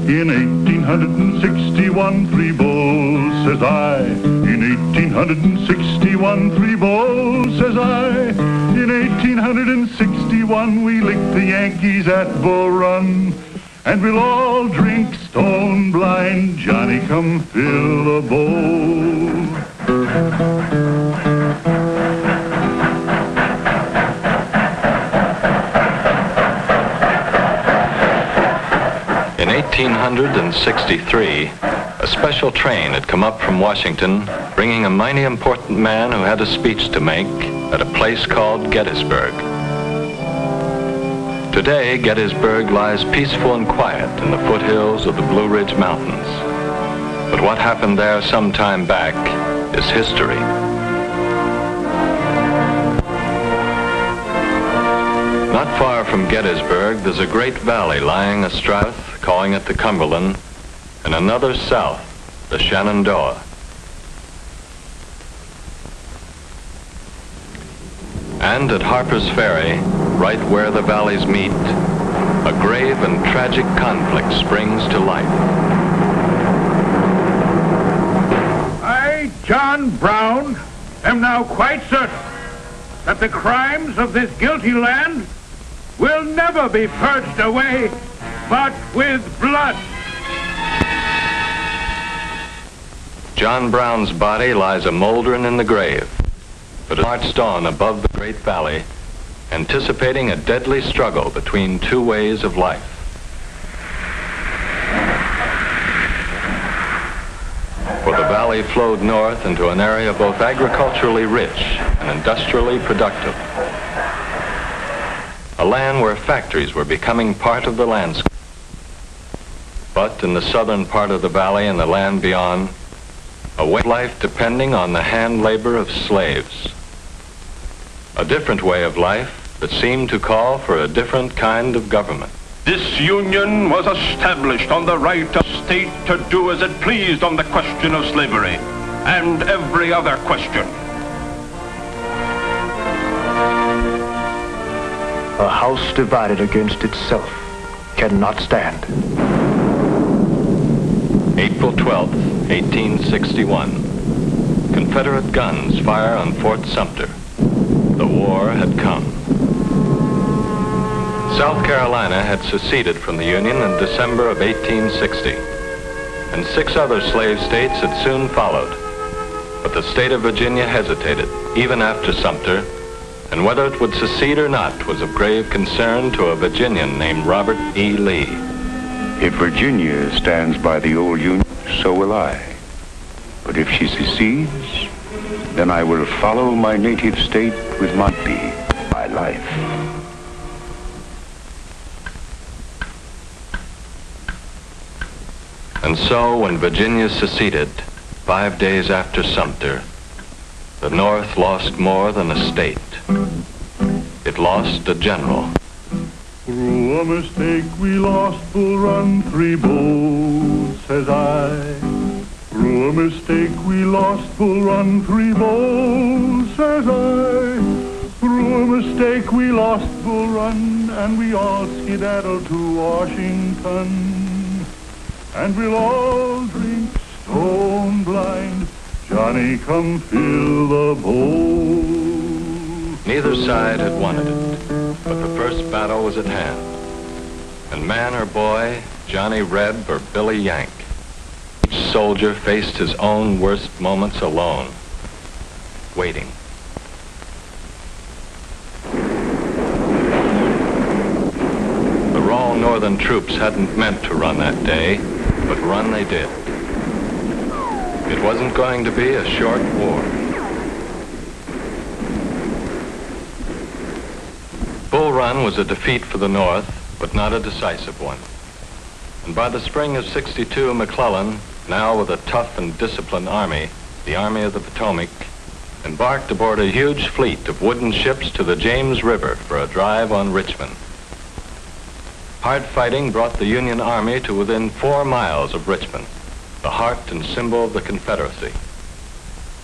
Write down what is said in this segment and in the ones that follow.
In 1861, 3 bulls, says I. In 1861, 3 bulls, says I. In 1861, we licked the Yankees at Bull Run. And we'll all drink stone blind, Johnny, come fill a bowl. In 1863, a special train had come up from Washington, bringing a mighty important man who had a speech to make at a place called Gettysburg. Today, Gettysburg lies peaceful and quiet in the foothills of the Blue Ridge Mountains. But what happened there some time back is history. Not far from Gettysburg, there's a great valley lying astride, calling it the Cumberland, and another south, the Shenandoah. And at Harper's Ferry, right where the valleys meet, a grave and tragic conflict springs to life. I, John Brown, am now quite certain that the crimes of this guilty land will never be purged away but with blood. John Brown's body lies a mouldering in the grave, but it marched on above the great valley, anticipating a deadly struggle between two ways of life. For the valley flowed north into an area both agriculturally rich and industrially productive. A land where factories were becoming part of the landscape. But in the southern part of the valley and the land beyond, a way of life depending on the hand labor of slaves. A different way of life that seemed to call for a different kind of government. This union was established on the right of state to do as it pleased on the question of slavery and every other question. A house divided against itself cannot stand. April 12th, 1861. Confederate guns fire on Fort Sumter. The war had come. South Carolina had seceded from the Union in December of 1860, and 6 other slave states had soon followed. But the state of Virginia hesitated, even after Sumter, and whether it would secede or not was of grave concern to a Virginian named Robert E. Lee. If Virginia stands by the old Union, so will I. But if she secedes, then I will follow my native state with my life. And so, when Virginia seceded, 5 days after Sumter, the North lost more than a state. It lost a general. Through a mistake we lost Bull Run, 3 bulls, says I. Through a mistake we lost Bull Run, 3 bulls, says I. Through a mistake we lost Bull Run, and we all skedaddled to Washington. And we'll all drink stone blind, Johnny, come fill the bowl. Neither side had wanted it, but the first battle was at hand. And man or boy, Johnny Reb or Billy Yank, each soldier faced his own worst moments alone, waiting. The raw northern troops hadn't meant to run that day, but run they did. It wasn't going to be a short war. Bull Run was a defeat for the North, but not a decisive one. And by the spring of '62, McClellan, now with a tough and disciplined army, the Army of the Potomac, embarked aboard a huge fleet of wooden ships to the James River for a drive on Richmond. Hard fighting brought the Union Army to within 4 miles of Richmond, the heart and symbol of the Confederacy.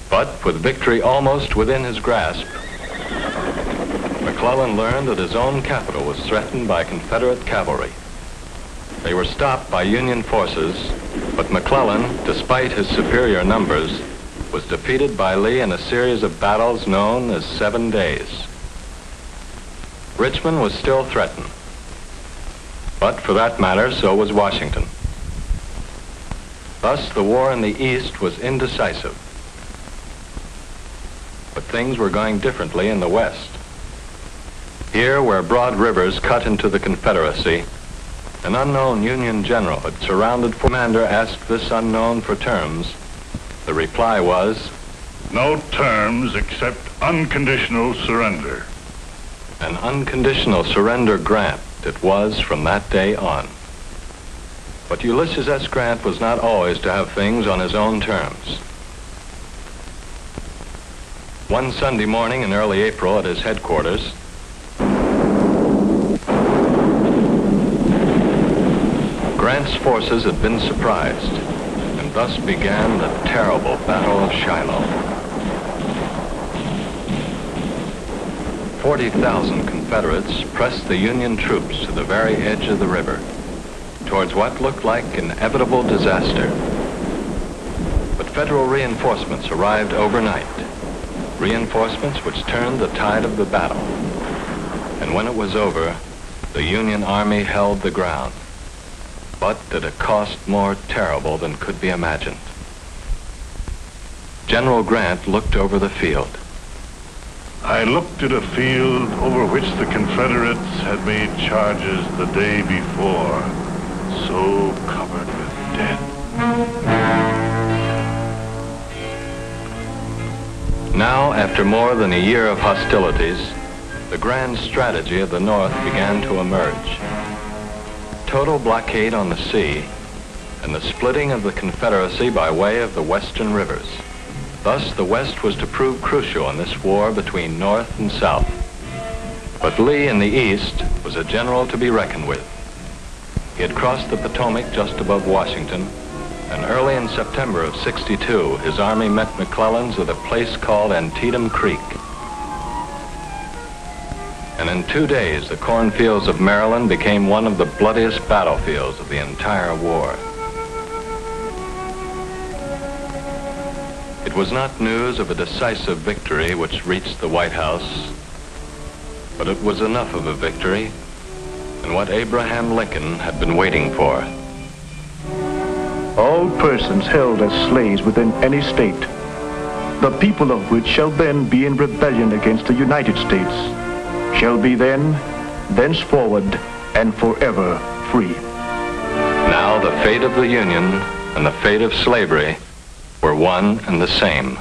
But with victory almost within his grasp, McClellan learned that his own capital was threatened by Confederate cavalry. They were stopped by Union forces, but McClellan, despite his superior numbers, was defeated by Lee in a series of battles known as 7 days. Richmond was still threatened, but for that matter, so was Washington. Thus, the war in the East was indecisive. But things were going differently in the West. Here, where broad rivers cut into the Confederacy, an unknown Union general had surrounded. Commander asked this unknown for terms. The reply was, "No terms except unconditional surrender." an unconditional surrender grant it was from that day on. But Ulysses S. Grant was not always to have things on his own terms. One Sunday morning in early April at his headquarters, Grant's forces had been surprised, and thus began the terrible Battle of Shiloh. 40,000 Confederates pressed the Union troops to the very edge of the river, towards what looked like inevitable disaster. But Federal reinforcements arrived overnight, reinforcements which turned the tide of the battle. And when it was over, the Union Army held the ground, but at a cost more terrible than could be imagined. General Grant looked over the field. I looked at a field over which the Confederates had made charges the day before, so covered with dead. Now, after more than a year of hostilities, the grand strategy of the North began to emerge. Total blockade on the sea and the splitting of the Confederacy by way of the western rivers. Thus, the West was to prove crucial in this war between North and South. But Lee in the East was a general to be reckoned with. He had crossed the Potomac just above Washington, and early in September of '62, his army met McClellan's at a place called Antietam Creek. And in 2 days, the cornfields of Maryland became one of the bloodiest battlefields of the entire war. It was not news of a decisive victory which reached the White House, but it was enough of a victory and what Abraham Lincoln had been waiting for. All persons held as slaves within any state, the people of which shall then be in rebellion against the United States, shall be then, thenceforward, and forever free. Now the fate of the Union and the fate of slavery were one and the same.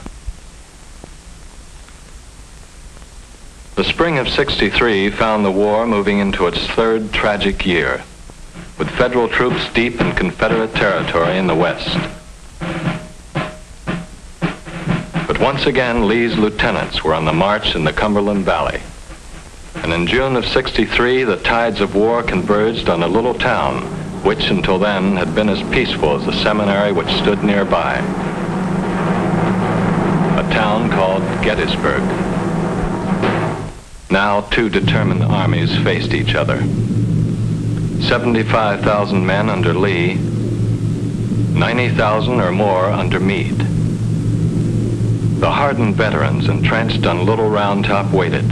The spring of '63 found the war moving into its third tragic year, with Federal troops deep in Confederate territory in the West. But once again, Lee's lieutenants were on the march in the Cumberland Valley. And in June of '63, the tides of war converged on a little town, which until then had been as peaceful as the seminary which stood nearby. A town called Gettysburg. Now two determined armies faced each other. 75,000 men under Lee, 90,000 or more under Meade. The hardened veterans entrenched on Little Round Top waited.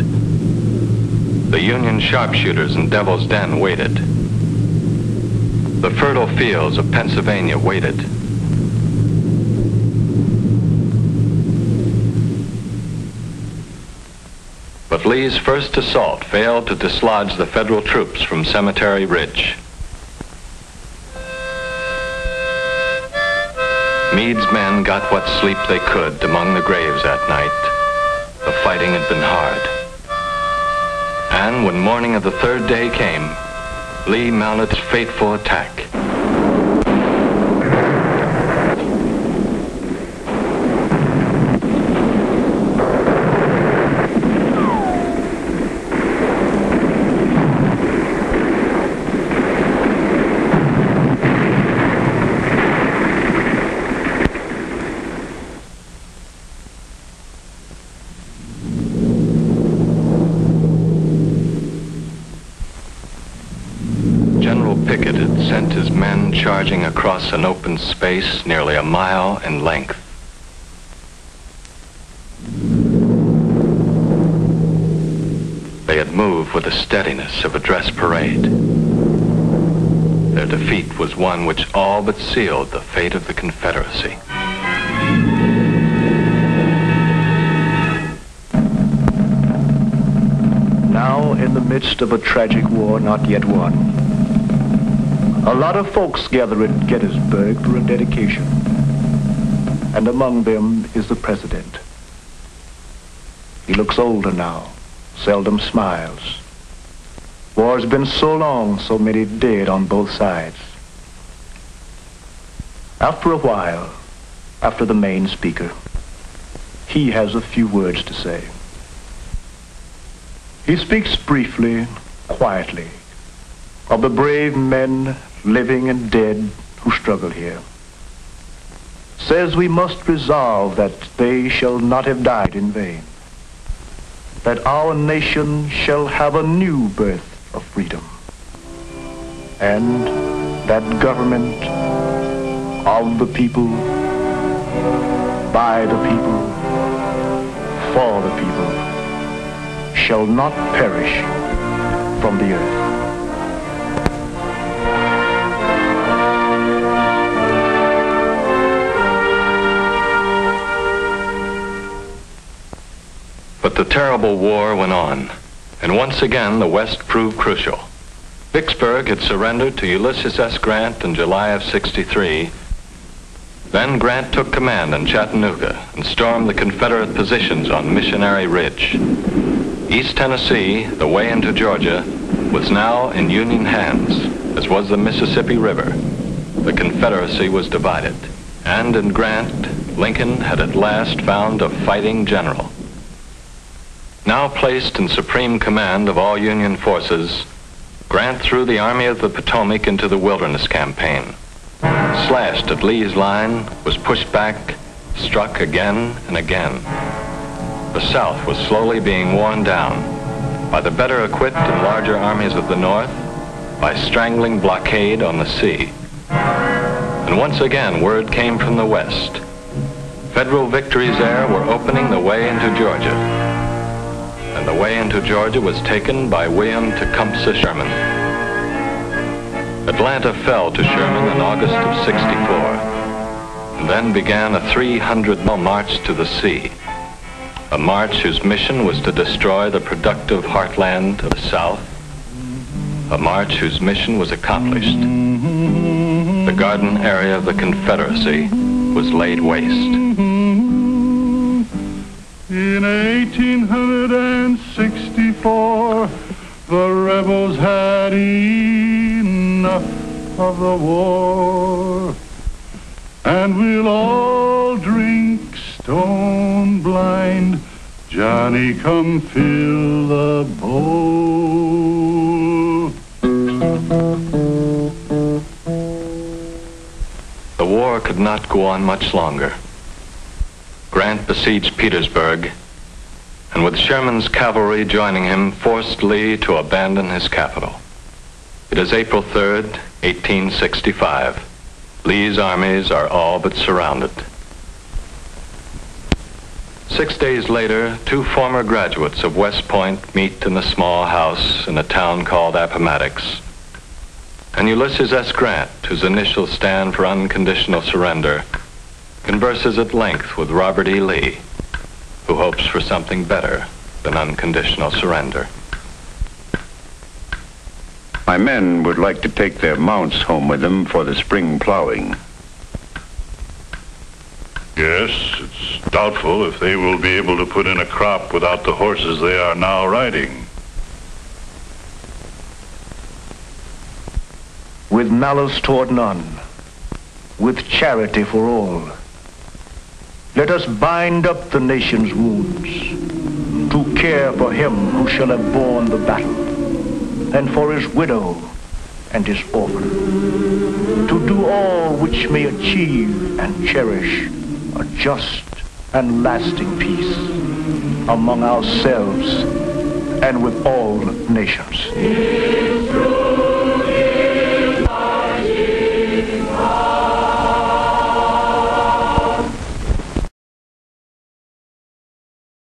The Union sharpshooters in Devil's Den waited. The fertile fields of Pennsylvania waited. But Lee's first assault failed to dislodge the Federal troops from Cemetery Ridge. Meade's men got what sleep they could among the graves that night. The fighting had been hard. And when morning of the third day came, Lee mounted his fateful attack. General Pickett had sent his men charging across an open space nearly a mile in length. They had moved with the steadiness of a dress parade. Their defeat was one which all but sealed the fate of the Confederacy. Now, in the midst of a tragic war not yet won, a lot of folks gather at Gettysburg for a dedication. And among them is the president. He looks older now, seldom smiles. War's been so long, so many dead on both sides. After a while, after the main speaker, he has a few words to say. He speaks briefly, quietly, of the brave men, living and dead, who struggle here. Says we must resolve that they shall not have died in vain, that our nation shall have a new birth of freedom, and that government of the people, by the people, for the people, shall not perish from the earth. But the terrible war went on, and once again the West proved crucial. Vicksburg had surrendered to Ulysses S. Grant in July of '63. Then Grant took command in Chattanooga and stormed the Confederate positions on Missionary Ridge. East Tennessee, the way into Georgia, was now in Union hands, as was the Mississippi River. The Confederacy was divided, and in Grant, Lincoln had at last found a fighting general. Now placed in supreme command of all Union forces, Grant threw the Army of the Potomac into the Wilderness Campaign. Slashed at Lee's line, was pushed back, struck again and again. The South was slowly being worn down by the better equipped and larger armies of the North, by strangling blockade on the sea. And once again, word came from the West. Federal victories there were opening the way into Georgia. And the way into Georgia was taken by William Tecumseh Sherman. Atlanta fell to Sherman in August of '64, and then began a 300-mile march to the sea. A march whose mission was to destroy the productive heartland of the South. A march whose mission was accomplished. The garden area of the Confederacy was laid waste. In 1864, the rebels had enough of the war, and we'll all drink stone blind. Johnny, come fill the bowl. The war could not go on much longer. Grant besieged Petersburg, and with Sherman's cavalry joining him, forced Lee to abandon his capital. It is April 3rd, 1865. Lee's armies are all but surrounded. 6 days later, two former graduates of West Point meet in a small house in a town called Appomattox. And Ulysses S. Grant, whose initials stand for unconditional surrender, converses at length with Robert E. Lee, who hopes for something better than unconditional surrender. My men would like to take their mounts home with them for the spring plowing. Yes, it's doubtful if they will be able to put in a crop without the horses they are now riding. With malice toward none, with charity for all, let us bind up the nation's wounds, to care for him who shall have borne the battle, and for his widow and his orphan, to do all which may achieve and cherish a just and lasting peace among ourselves and with all nations. It's true, Revolt!